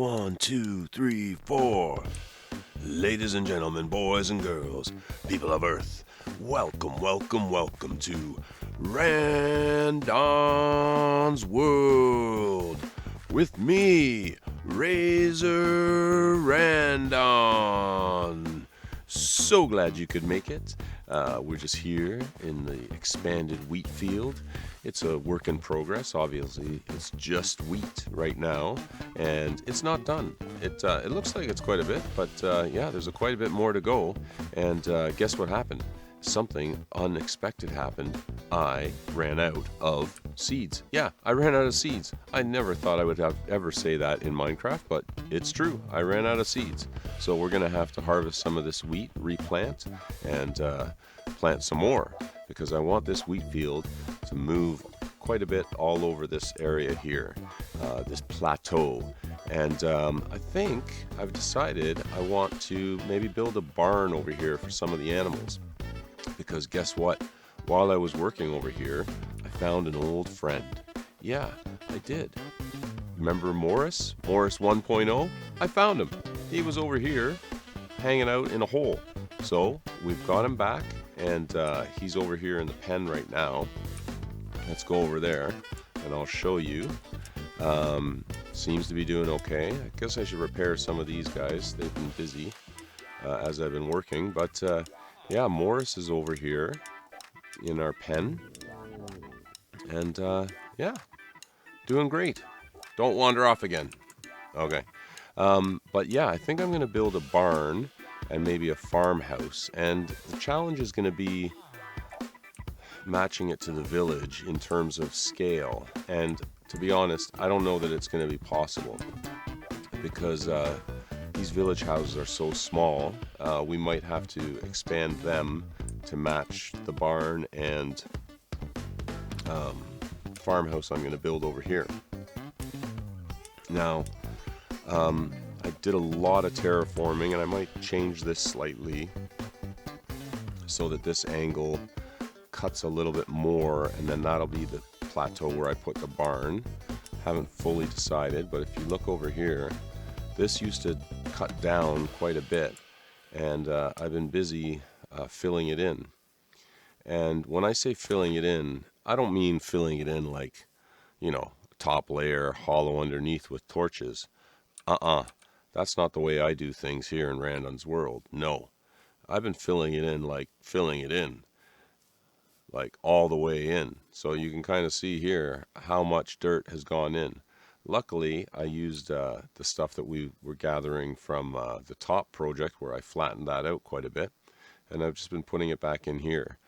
1, 2, 3, 4. Ladies and gentlemen, boys and girls, people of Earth, welcome, welcome, welcome to Randon's World with me, Rzr Randon. So glad you could make it. We're just here in the expanded wheat field. It's a work in progress. Obviously, it's just wheat right now, and it's not done. It looks like it's quite a bit, but yeah, there's quite a bit more to go. And guess what happened? Something unexpected happened. I ran out of seeds. Yeah, I ran out of seeds. I never thought I would ever say that in Minecraft, but it's true. I ran out of seeds. So we're going to have to harvest some of this wheat, replant, and plant some more, because I want this wheat field to move quite a bit all over this area here, this plateau. And I think I've decided I want to maybe build a barn over here for some of the animals. Because guess what? While I was working over here, I found an old friend. Yeah, I did. Remember Morris? Morris 1.0? I found him. He was over here hanging out in a hole. So we've got him back, and he's over here in the pen right now. Let's go over there and I'll show you. Seems to be doing okay. I guess I should repair some of these guys. They've been busy as I've been working, but yeah, Morris is over here in our pen, and yeah, doing great. Don't wander off again. Okay. But yeah, I think I'm going to build a barn and maybe a farmhouse, and the challenge is going to be matching it to the village in terms of scale. And to be honest, I don't know that it's going to be possible, because these village houses are so small. We might have to expand them to match the barn and farmhouse I'm going to build over here. Now, I did a lot of terraforming, and I might change this slightly so that this angle cuts a little bit more, and then that'll be the plateau where I put the barn. Haven't fully decided, but if you look over here, this used to cut down quite a bit, and I've been busy filling it in. And when I say filling it in, I don't mean filling it in like, you know, top layer, hollow underneath with torches. That's not the way I do things here in Randon's World. No, I've been filling it in like filling it in, like all the way in. So you can kind of see here how much dirt has gone in. Luckily, I used the stuff that we were gathering from the top project, where I flattened that out quite a bit, and I've just been putting it back in here.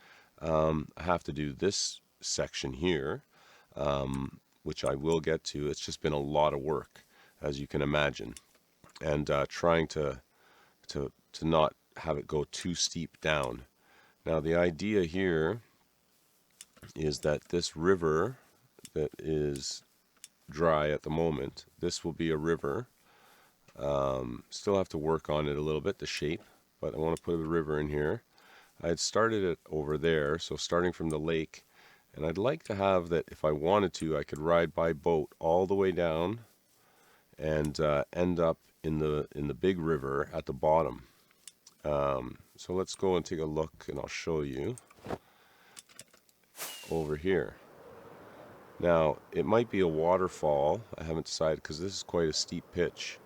I have to do this section here, which I will get to. It's just been a lot of work, as you can imagine, and trying to not have it go too steep down. Now the idea here is that this river that is dry at the moment, this will be a river. Still have to work on it a little bit, the shape, but I want to put a river in here. I had started it over there, so starting from the lake, and I'd like to have that, if I wanted to, I could ride by boat all the way down and end up in the big river at the bottom. So let's go and take a look, and I'll show you over here. Now, it might be a waterfall. I haven't decided, because this is quite a steep pitch,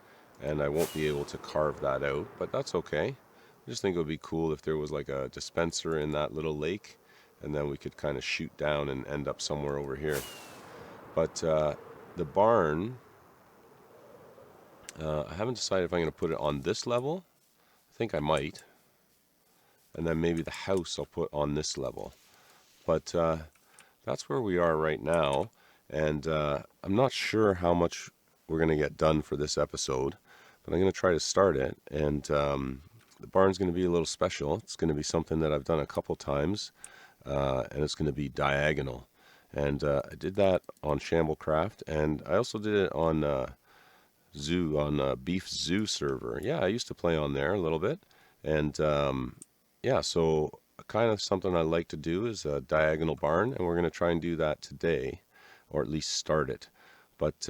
and I won't be able to carve that out, but that's okay. I just think it would be cool if there was like a dispenser in that little lake, and then we could kind of shoot down and end up somewhere over here. But the barn, I haven't decided if I'm going to put it on this level. I think I might. And then maybe the house I'll put on this level. But that's where we are right now, and I'm not sure how much we're going to get done for this episode, but I'm going to try to start it. And the barn's going to be a little special. It's going to be something that I've done a couple times, and it's going to be diagonal. And I did that on Shamblecraft, and I also did it on Beef Zoo server. Yeah, I used to play on there a little bit, and yeah, so kind of something I like to do is a diagonal barn, and we're going to try and do that today, or at least start it. But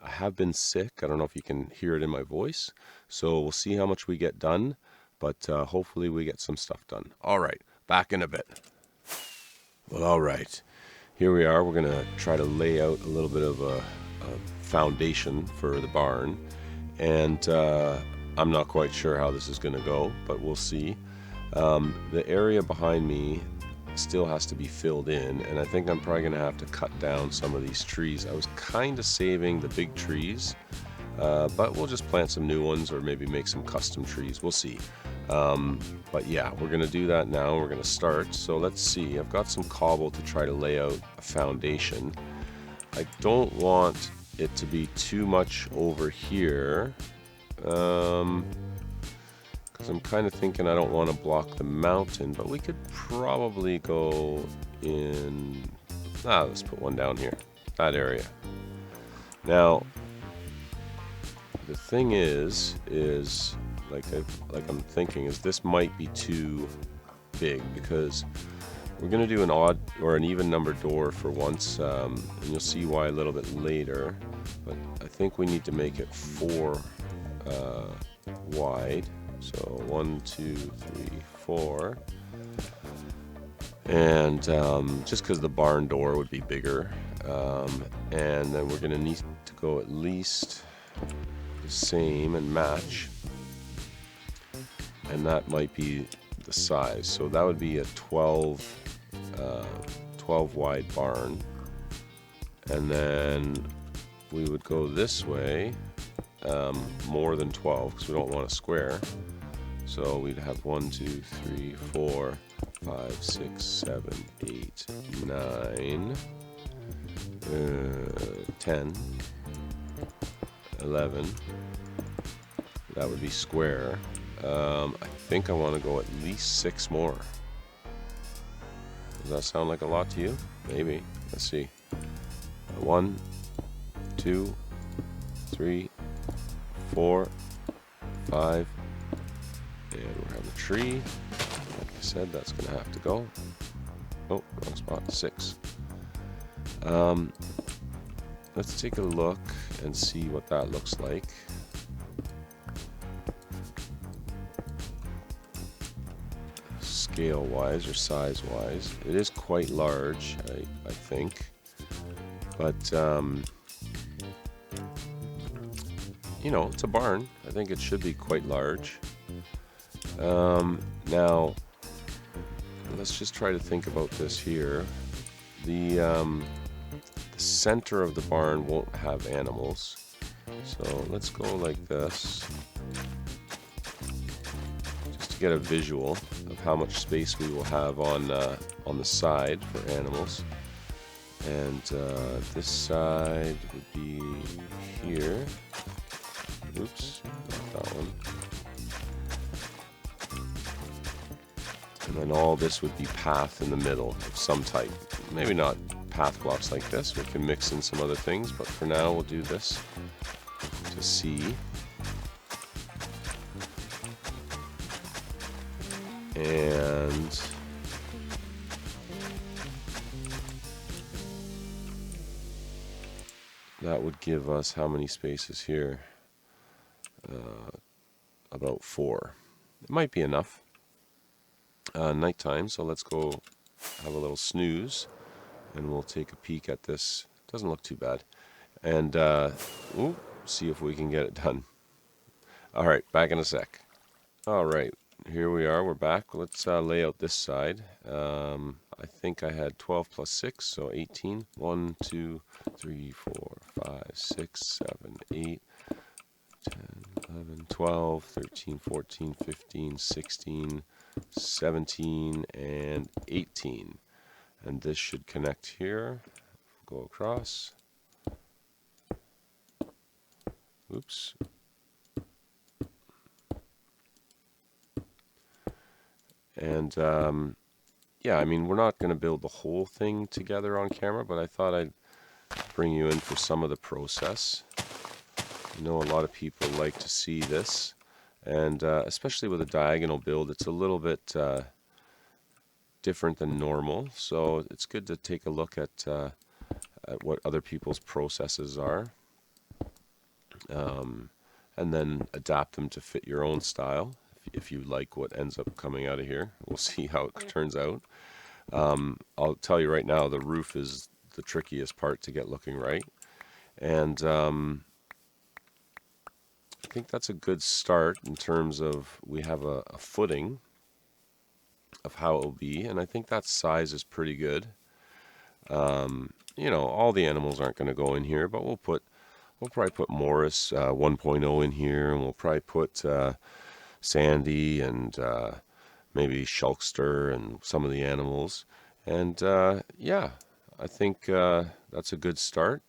I have been sick. I don't know if you can hear it in my voice. So we'll see how much we get done, but hopefully we get some stuff done. All right, back in a bit. Well, all right. Here we are. We're going to try to lay out a little bit of a foundation for the barn. And I'm not quite sure how this is going to go, but we'll see. The area behind me still has to be filled in, and I think I'm probably going to have to cut down some of these trees. I was kind of saving the big trees, but we'll just plant some new ones or maybe make some custom trees. We'll see. But yeah, we're going to do that now. We're going to start. So let's see. I've got some cobble to try to lay out a foundation. I don't want it to be too much over here. Because I'm kind of thinking I don't want to block the mountain, but we could probably go in, let's put one down here, that area. Now, the thing is like I'm thinking is this might be too big, because we're going to do an odd or an even number door for once, and you'll see why a little bit later, but I think we need to make it 4 wide. So 1, 2, 3, 4, and just because the barn door would be bigger, and then we're going to need to go at least the same and match, and that might be the size. So that would be a 12 wide barn, and then we would go this way, more than 12 because we don't want a square. So we'd have 1, 2, 3, 4, 5, 6, 7, 8, 9, 10, 11. That would be square. I think I want to go at least 6 more. Does that sound like a lot to you? Maybe. Let's see. 1, 2, 3, 4, 5. And we're having a tree. Like I said, that's going to have to go. Oh, wrong spot. 6. Let's take a look and see what that looks like. Scale-wise or size-wise, it is quite large, I think. But, you know, it's a barn. I think it should be quite large. Now, let's just try to think about this here. The center of the barn won't have animals, so let's go like this, just to get a visual of how much space we will have on the side for animals. And this side would be here. Oops, not that one. And then all this would be path in the middle of some type. Maybe not path blocks like this. We can mix in some other things, but for now we'll do this to see. And that would give us how many spaces here? About 4. It might be enough. Nighttime, so let's go have a little snooze and we'll take a peek at this. Doesn't look too bad, and see if we can get it done. All right, back in a sec. All right, here we are, we're back. Let's lay out this side. I think I had 12 plus 6, so 18. 1, 2, 3, 4, 5, 6, 7, 8, 10, 11, 12, 13, 14, 15, 16, 17, and 18. And this should connect here, go across. Oops. And yeah, I mean, we're not going to build the whole thing together on camera, but I thought I'd bring you in for some of the process. I know a lot of people like to see this, and especially with a diagonal build, it's a little bit different than normal, so it's good to take a look at what other people's processes are. and then adapt them to fit your own style. If you like what ends up coming out of here, we'll see how it turns out. I'll tell you right now, the roof is the trickiest part to get looking right. And I think that's a good start in terms of we have a footing of how it will be, and I think that size is pretty good. You know, all the animals aren't going to go in here, but we'll probably put Morris 1.0 in here, and we'll probably put Sandy and maybe Shulkster and some of the animals. And yeah, I think that's a good start.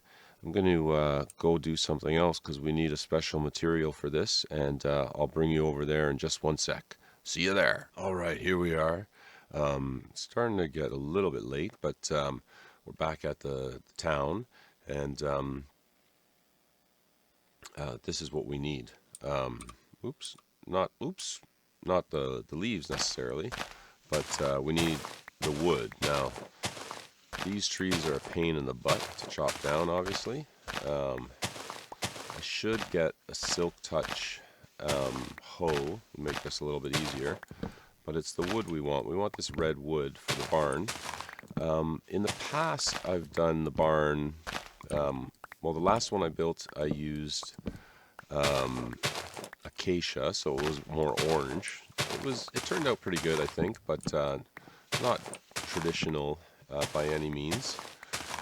I'm going to go do something else because we need a special material for this, and I'll bring you over there in just one sec. See you there. All right, here we are. It's starting to get a little bit late, but we're back at the town, and this is what we need. Oops, not the leaves necessarily, but we need the wood. Now, these trees are a pain in the butt to chop down, obviously. I should get a Silk Touch hoe to make this a little bit easier, but it's the wood we want. We want this red wood for the barn. In the past, I've done the barn, well, the last one I built, I used acacia, so it was more orange. It turned out pretty good, I think, but not traditional by any means.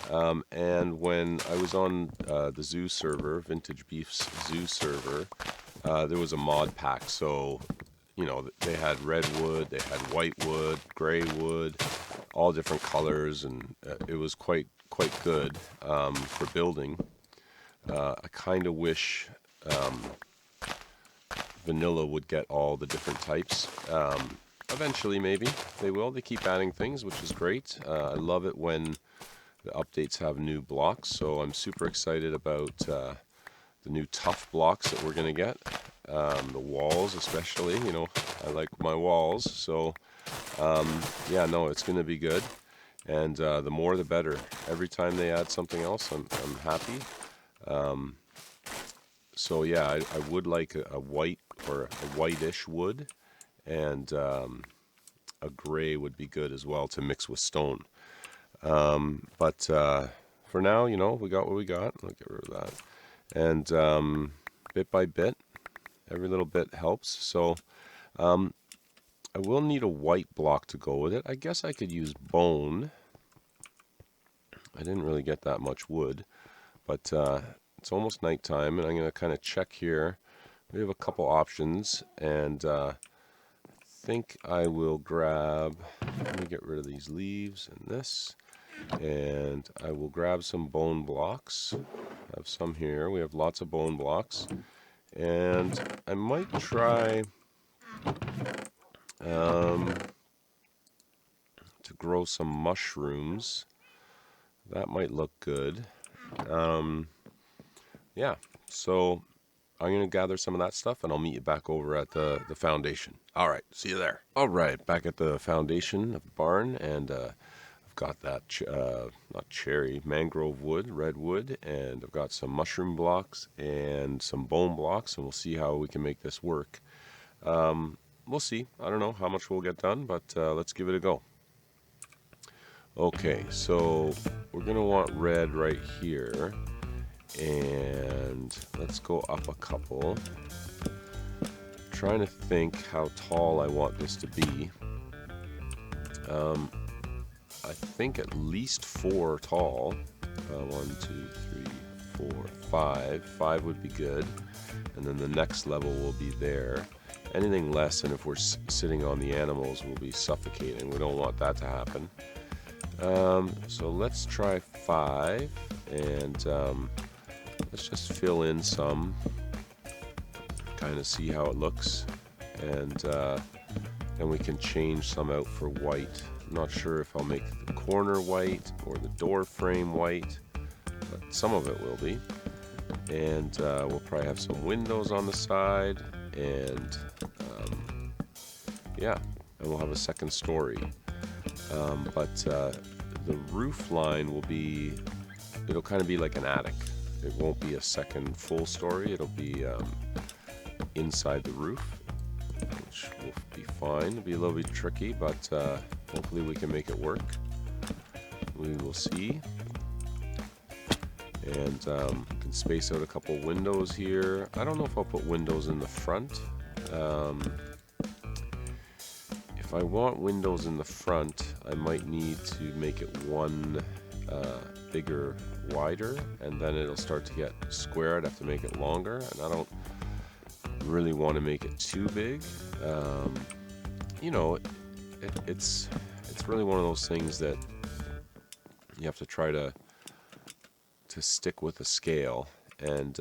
And when I was on the zoo server, Vintage Beef's zoo server, there was a mod pack. So, you know, they had red wood, they had white wood, gray wood, all different colors, and it was quite good for building. I kind of wish vanilla would get all the different types. Eventually, maybe they will. They keep adding things, which is great. I love it when the updates have new blocks, so I'm super excited about the new tough blocks that we're going to get. The walls especially, you know, I like my walls, so yeah, no, it's going to be good, and the more the better. Every time they add something else, I'm happy. So yeah, I would like a white or a whitish wood, and a gray would be good as well to mix with stone. But for now, you know, we got what we got. I'll get rid of that. And bit by bit, every little bit helps. So I will need a white block to go with it. I guess I could use bone. I didn't really get that much wood, but it's almost nighttime, and I'm going to kind of check here. We have a couple options, and I think I will grab, let me get rid of these leaves and this, and I will grab some bone blocks. I have some here. We have lots of bone blocks, and I might try to grow some mushrooms. That might look good. Yeah, so I'm going to gather some of that stuff, and I'll meet you back over at the foundation. All right, see you there. All right, back at the foundation of the barn, and I've got that, not cherry, mangrove wood, red wood, and I've got some mushroom blocks and some bone blocks, and we'll see how we can make this work. We'll see. I don't know how much we'll get done, but let's give it a go. Okay, so we're going to want red right here. And let's go up a couple. Trying to think how tall I want this to be. I think at least 4 tall. 1, 2, 3, 4, 5. 5 would be good. And then the next level will be there. Anything less, and if we're sitting on the animals, we'll be suffocating. We don't want that to happen. So let's try 5, and let's just fill in some, kind of see how it looks, and then we can change some out for white. I'm not sure if I'll make the corner white or the door frame white, but some of it will be. And we'll probably have some windows on the side, and yeah, and we'll have a second story. But the roof line will be, it'll kind of be like an attic. it won't be a second full story. It'll be inside the roof, which will be fine. It'll be a little bit tricky, but hopefully we can make it work. We will see. And can space out a couple windows here. I don't know if I'll put windows in the front. If I want windows in the front, I might need to make it one bigger, wider, and then it'll start to get square. I'd have to make it longer, and I don't really want to make it too big. You know, it's really one of those things that you have to try to stick with a scale. And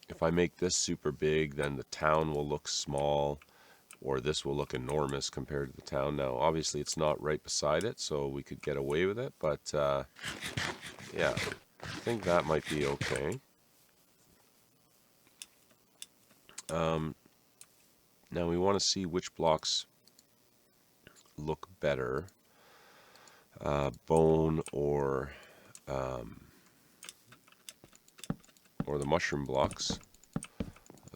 if I make this super big, then the town will look small, or this will look enormous compared to the town. Now, obviously, it's not right beside it, so we could get away with it, but yeah, I think that might be okay. Now, we want to see which blocks look better, bone or the mushroom blocks.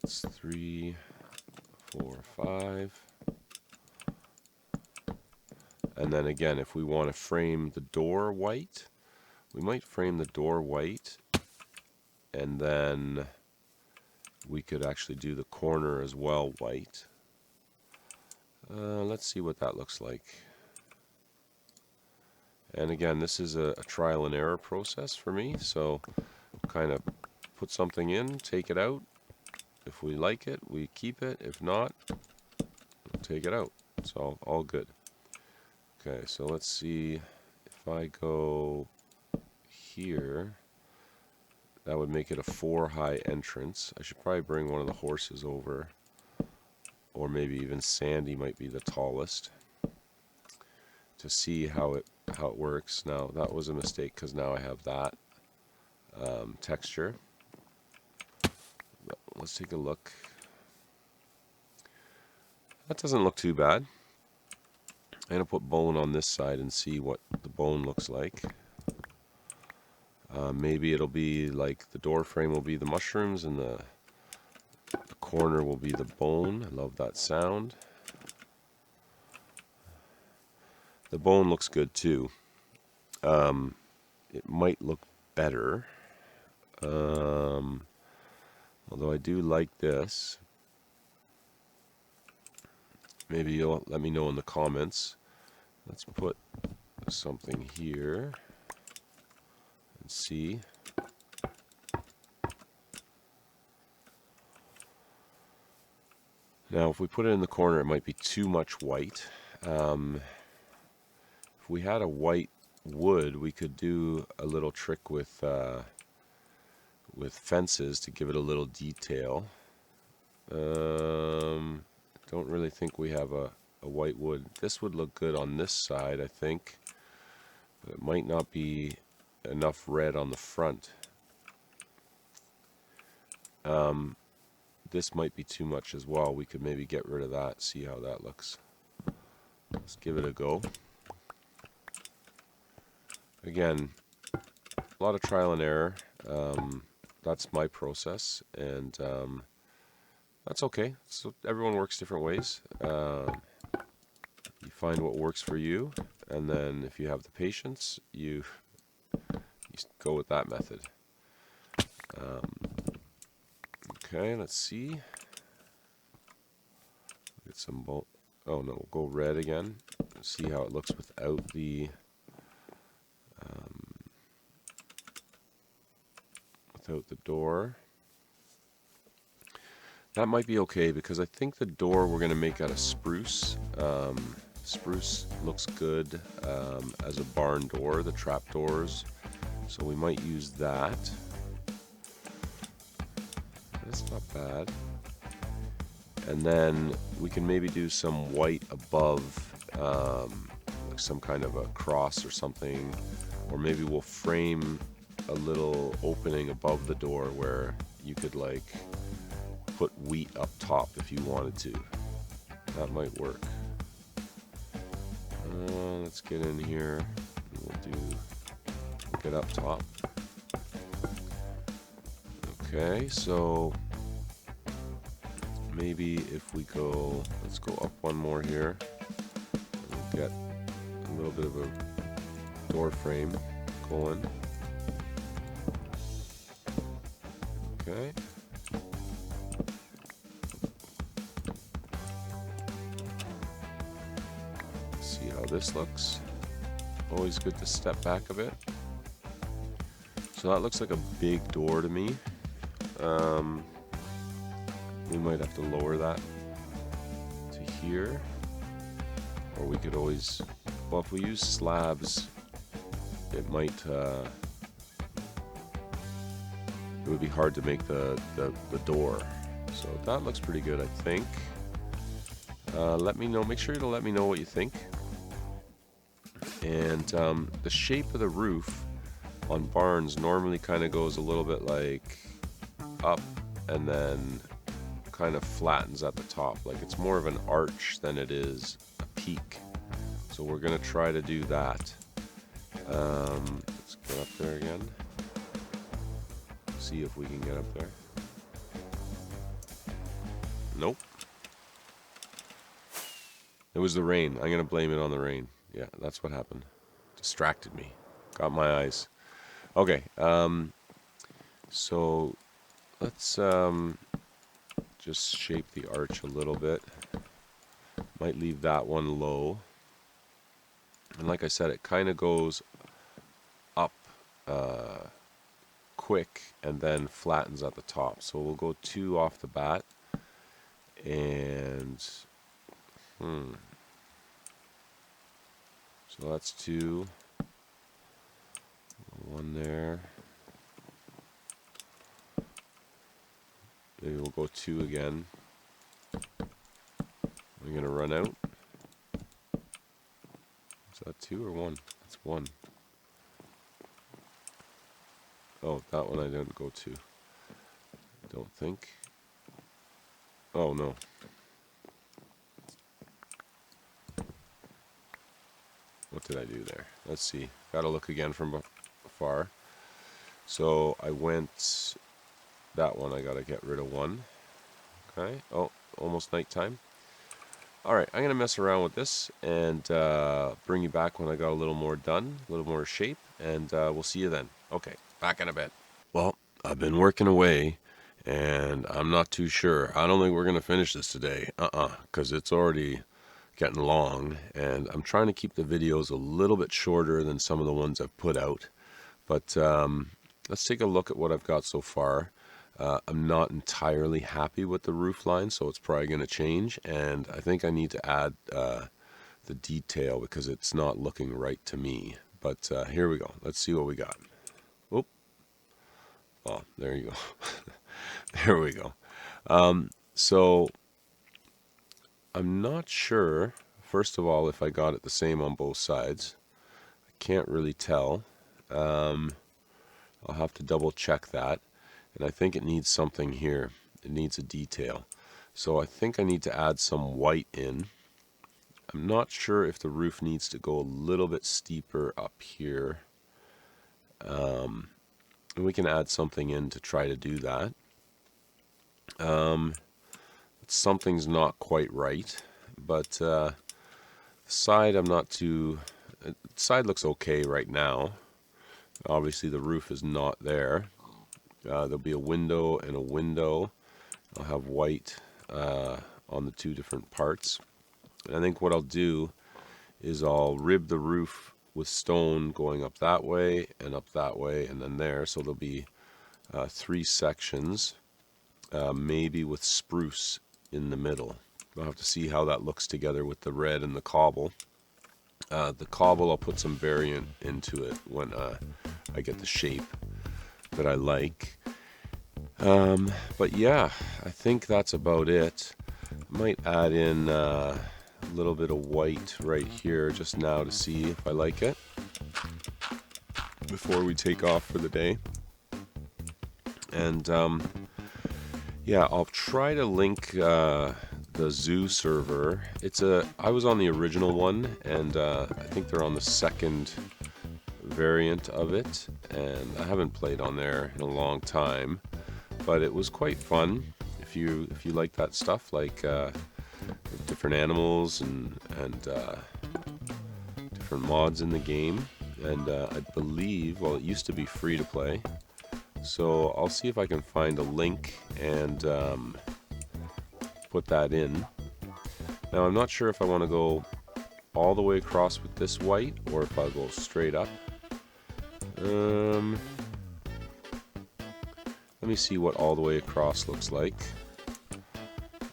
That's 3, 4, 5. And then again, if we want to frame the door white, we might frame the door white, and then we could actually do the corner as well white. Let's see what that looks like. And again, this is a trial and error process for me, so kind of put something in, take it out. If we like it, we keep it. If not, we'll take it out. It's all good. Okay, so let's see. If I go here, that would make it a 4 high entrance. I should probably bring one of the horses over, or maybe even Sandy might be the tallest, to see how it works. Now, that was a mistake because now I have that texture. But let's take a look. That doesn't look too bad. I'm going to put bone on this side and see what the bone looks like. Maybe it'll be like the door frame will be the mushrooms and the corner will be the bone. I love that sound. The bone looks good too. It might look better. Although I do like this. Maybe you'll let me know in the comments. Let's put something here and see. Now, if we put it in the corner, it might be too much white. If we had a white wood, we could do a little trick with fences to give it a little detail. Don't really think we have a white wood. This would look good on this side, I think, but it might not be enough red on the front. This might be too much as well. We could maybe get rid of that, see how that looks. Let's give it a go. Again, a lot of trial and error. That's my process, and that's okay. So everyone works different ways. You find what works for you, and then if you have the patience, you go with that method. Okay, let's see. Get some bone. Oh no, we'll go red again. See how it looks without the door. That might be okay because I think the door we're going to make out of spruce. Spruce looks good as a barn door, the trap doors. So we might use that. That's not bad. And then we can maybe do some white above, like some kind of a cross or something. Or maybe we'll frame a little opening above the door where you could like put wheat up top if you wanted to. That might work. Let's get in here. We'll get up top. Okay, so maybe if we go, let's go up one more here. We'll get a little bit of a door frame going. Okay. See how this looks. Always good to step back a bit. So that looks like a big door to me. We might have to lower that to here. Or we could always, well, if we use slabs, it might, it would be hard to make the door. So that looks pretty good, I think. Let me know, make sure to let me know what you think. And the shape of the roof on barns normally kind of goes a little bit like up and then kind of flattens at the top. Like it's more of an arch than it is a peak. So we're going to try to do that. Let's get up there again. See if we can get up there. Nope. It was the rain. I'm going to blame it on the rain. Yeah, that's what happened. Distracted me. Got my eyes. Okay, so let's just shape the arch a little bit. Might leave that one low. And like I said, it kind of goes up quick and then flattens at the top. So we'll go 2 off the bat. And so that's 2. 1 there. Maybe we'll go 2 again. I'm gonna run out. Is that 2 or 1? That's 1. Oh, that one I didn't go 2. I don't think. Oh no. What did I do there? Let's see. Gotta look again from afar. So I went that one. I gotta get rid of 1. Okay. Oh, almost nighttime. All right. I'm gonna mess around with this and bring you back when I got a little more done, a little more shape, and we'll see you then. Okay. Back in a bit. Well, I've been working away, and I'm not too sure. I don't think we're gonna finish this today. Because it's already getting long, and I'm trying to keep the videos a little bit shorter than some of the ones I've put out. But let's take a look at what I've got so far. I'm not entirely happy with the roof line, so it's probably going to change, and I think I need to add the detail because it's not looking right to me. But here we go. Let's see what we got. Oop. Oh, there you go. There we go. So I'm not sure, first of all, if I got it the same on both sides. I can't really tell. I'll have to double check that. And I think it needs something here. It needs a detail. So I think I need to add some white in. I'm not sure if the roof needs to go a little bit steeper up here. And we can add something in to try to do that. Something's not quite right, but the side I'm not too. The side looks okay right now. Obviously, the roof is not there. There'll be a window and a window. I'll have white on the 2 different parts. And I think what I'll do is I'll rib the roof with stone going up that way, and then there. So there'll be 3 sections, maybe with spruce in the middle. I'll have to see how that looks together with the red and the cobble. The cobble, I'll put some variant into it when I get the shape that I like. But yeah, I think that's about it. I might add in a little bit of white right here just now to see if I like it before we take off for the day. And yeah, I'll try to link the zoo server. I was on the original one, and I think they're on the second variant of it, and I haven't played on there in a long time. but it was quite fun. If you like that stuff, like different animals and different mods in the game, and I believe, well, it used to be free to play, so I'll see if I can find a link and put that in. Now I'm not sure if I want to go all the way across with this white or if I'll go straight up. Let me see what all the way across looks like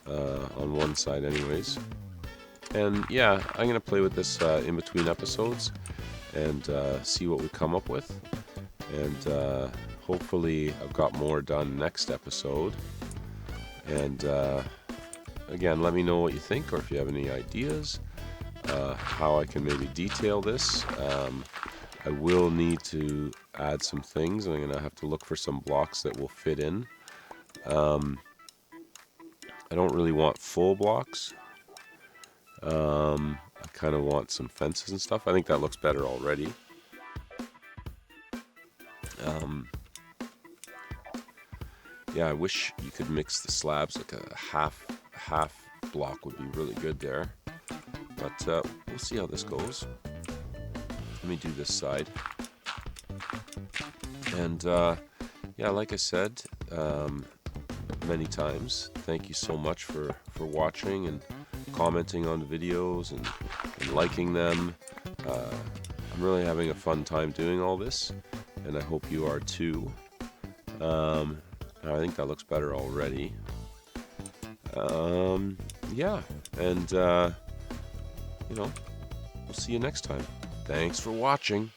on one side anyways. And yeah, I'm gonna play with this in between episodes and see what we come up with, and hopefully I've got more done next episode. And again, let me know what you think, or if you have any ideas how I can maybe detail this. I will need to add some things, and I'm going to have to look for some blocks that will fit in. I don't really want full blocks. I kind of want some fences and stuff. I think that looks better already. Yeah, I wish you could mix the slabs, like a half block would be really good there. But we'll see how this goes. Let me do this side. And yeah, like I said many times, thank you so much for watching and commenting on the videos and liking them. I'm really having a fun time doing all this, and I hope you are too. I think that looks better already. Yeah, and you know, we'll see you next time. Thanks for watching.